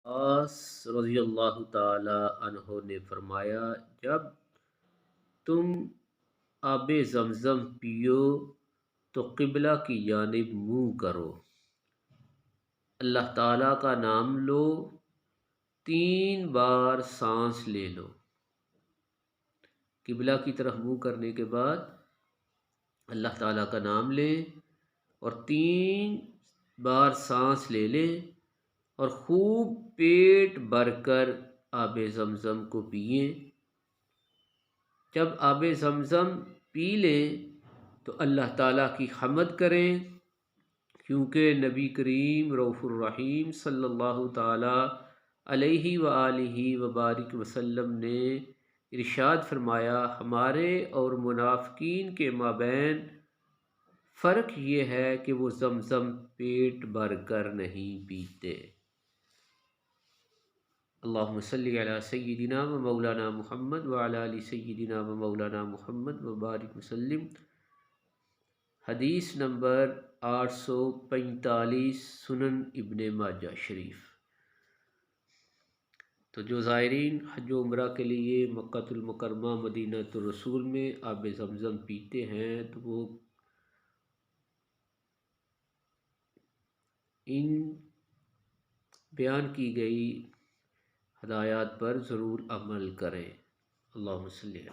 عباس رضی اللہ تعالی عنہ نے فرمایا، جب تم آب زمزم پیو تو قبلہ کی جانب منہ کرو، اللہ تعالیٰ کا نام لو، 3 بار سانس لے لو۔ قبلہ کی طرف منہ کرنے کے بعد اللہ تعالیٰ کا نام لیں اور 3 بار سانس لے لیں اور خوب پیٹ بھر کر آب زمزم کو پئیں۔ جب آب زمزم پی لیں تو اللہ تعالیٰ کی حمد کریں، کیونکہ نبی کریم رؤوف الرحیم صلی اللہ تعالیٰ علیہ وآلہ وبارک وسلم نے ارشاد فرمایا، ہمارے اور منافقین کے مابین فرق یہ ہے کہ وہ زمزم پیٹ بھر کر نہیں پیتے۔ اللہم صلی علی سیدنا و مولانا محمد وعلی آل سیدنا و مولانا محمد وبارک وسلم۔ حدیث نمبر 845، سنن ابن ماجہ شریف۔ تو جو زائرین حج و عمرہ کے لیے مکہ المکرمہ مدینہ الرسول میں آب زمزم پیتے ہیں تو وہ ان بیان کی گئی ہدایات پر ضرور عمل کریں۔ اللہم صلی علی